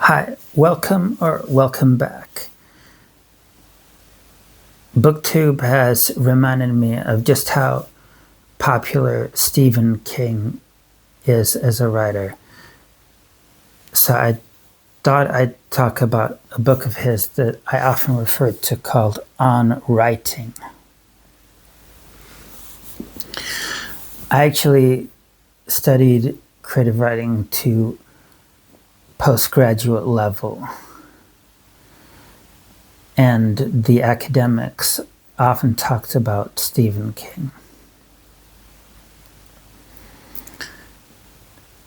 Hi, welcome back. Booktube has reminded me of just how popular Stephen King is as a writer. So I thought I'd talk about a book of his that I often refer to called On Writing. I actually studied creative writing to postgraduate level, and the academics often talked about Stephen King.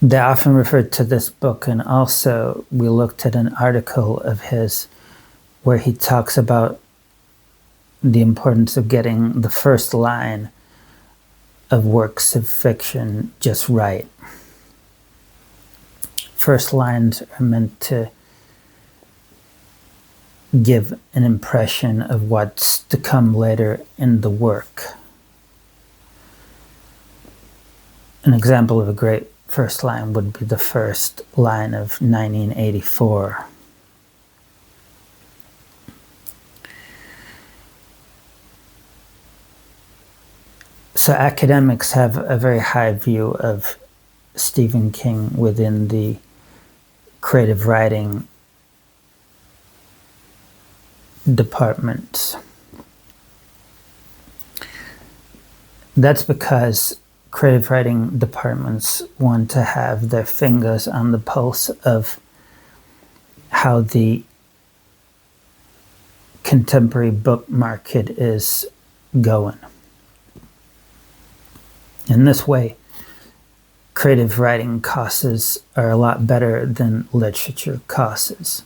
They often referred to this book, and also we looked at an article of his where he talks about the importance of getting the first line of works of fiction just right. First lines are meant to give an impression of what's to come later in the work. An example of a great first line would be the first line of 1984. So academics have a very high view of Stephen King within the creative writing departments. That's because creative writing departments want to have their fingers on the pulse of how the contemporary book market is going. In this way, creative writing courses are a lot better than literature courses.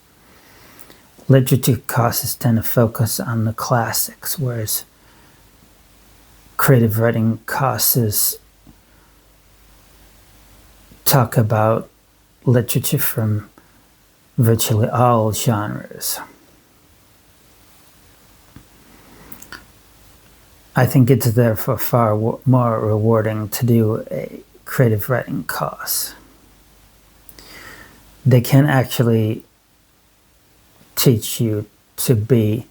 Literature courses tend to focus on the classics, whereas creative writing courses talk about literature from virtually all genres. I think it's therefore far more rewarding to do a creative writing course. They can actually teach you to be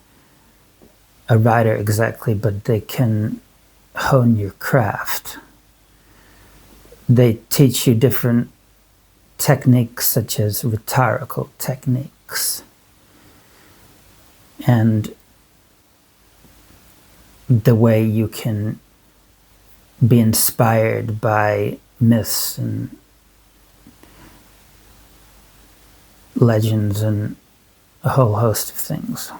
a writer exactly, but they can hone your craft. They teach you different techniques such as rhetorical techniques and the way you can be inspired by myths and legends and a whole host of things.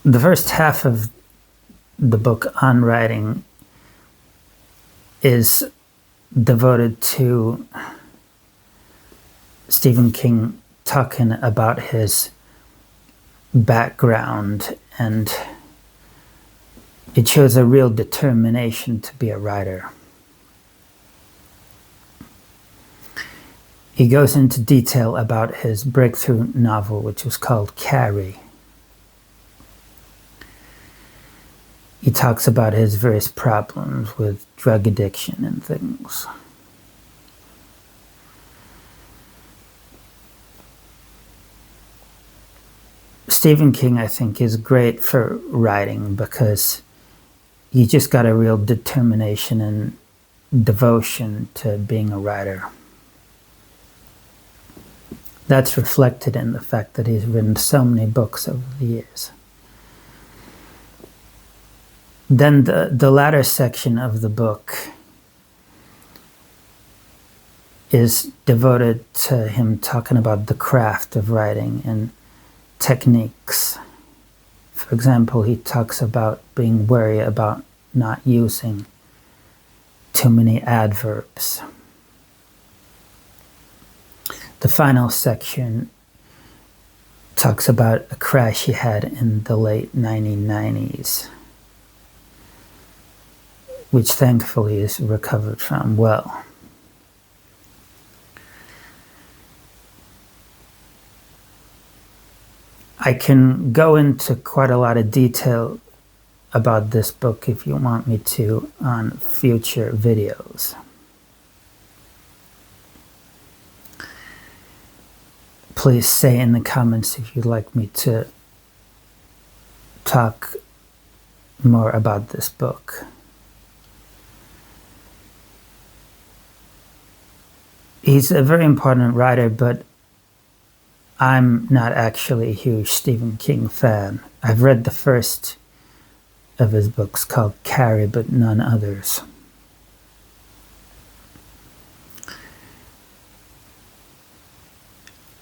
The first half of the book On Writing is devoted to Stephen King talking about his background, and it shows a real determination to be a writer. He goes into detail about his breakthrough novel, which was called Carrie. He talks about his various problems with drug addiction and things. Stephen King, I think, is great for writing because you just got a real determination and devotion to being a writer. That's reflected in the fact that he's written so many books over the years. Then the latter section of the book is devoted to him talking about the craft of writing and techniques. For example, he talks about being wary about not using too many adverbs. The final section talks about a crash he had in the late 1990s, which thankfully is recovered from well. I can go into quite a lot of detail about this book if you want me to on future videos. please say in the comments if you'd like me to talk more about this book. He's a very important writer, but I'm not actually a huge Stephen King fan. I've read the first of his books called Carrie, but none others.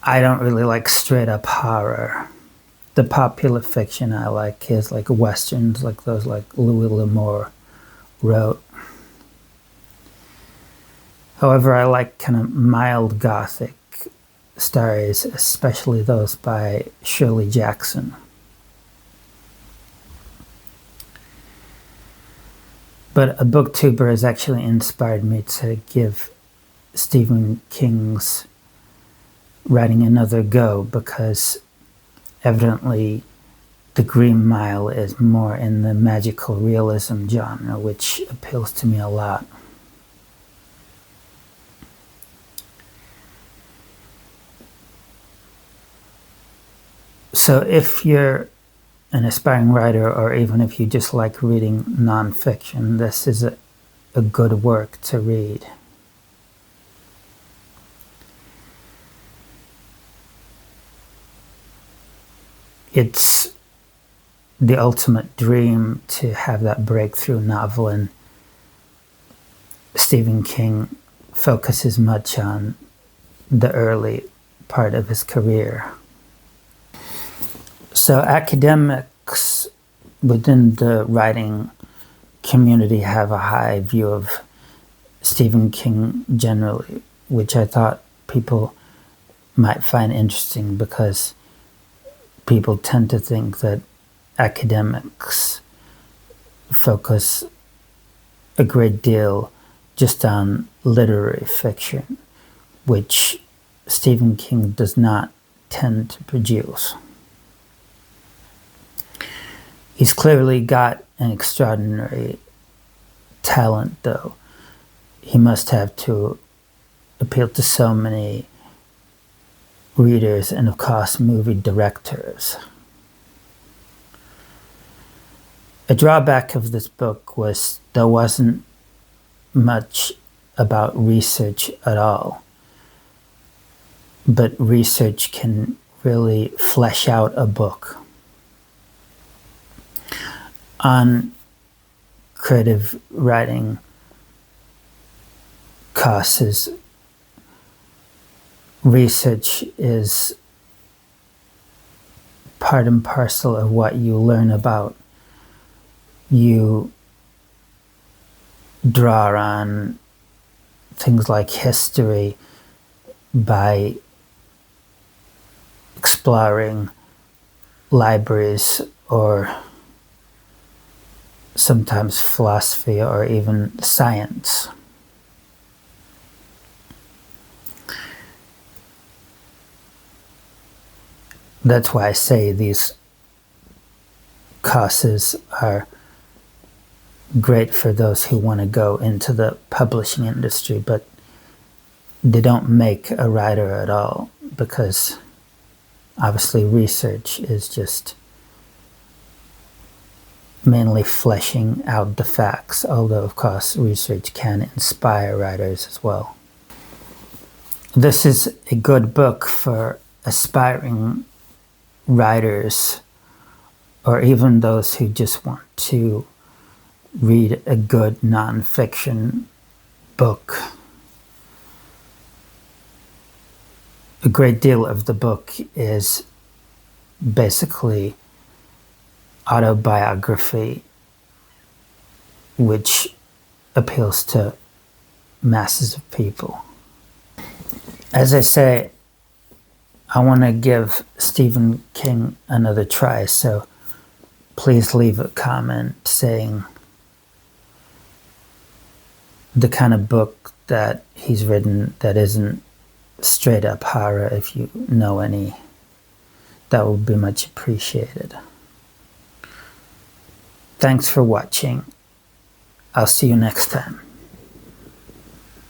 I don't really like straight up horror. The popular fiction I like is like westerns, like those like Louis L'Amour wrote. However, I like kind of mild gothic stories, especially those by Shirley Jackson. But a booktuber has actually inspired me to give Stephen King's writing another go, because evidently The Green Mile is more in the magical realism genre, which appeals to me a lot. So if you're an aspiring writer, or even if you just like reading nonfiction, this is a good work to read. It's the ultimate dream to have that breakthrough novel, and Stephen King focuses much on the early part of his career. So academics within the writing community have a high view of Stephen King generally, which I thought people might find interesting, because people tend to think that academics focus a great deal just on literary fiction, which Stephen King does not tend to produce. He's clearly got an extraordinary talent, though. He must have to appeal to so many readers and, of course, movie directors. A drawback of this book was there wasn't much about research at all. But research can really flesh out a book. On creative writing courses, research is part and parcel of what you learn about. You draw on things like history by exploring libraries, or sometimes philosophy, or even science. That's why I say these courses are great for those who want to go into the publishing industry, but they don't make a writer at all, because obviously research is just mainly fleshing out the facts, although of course research can inspire writers as well. This is a good book for aspiring writers, or even those who just want to read a good nonfiction book. A great deal of the book is basically autobiography, which appeals to masses of people. As I say, I want to give Stephen King another try, so please leave a comment saying the kind of book that he's written that isn't straight up horror, if you know any. That would be much appreciated. Thanks for watching. I'll see you next time.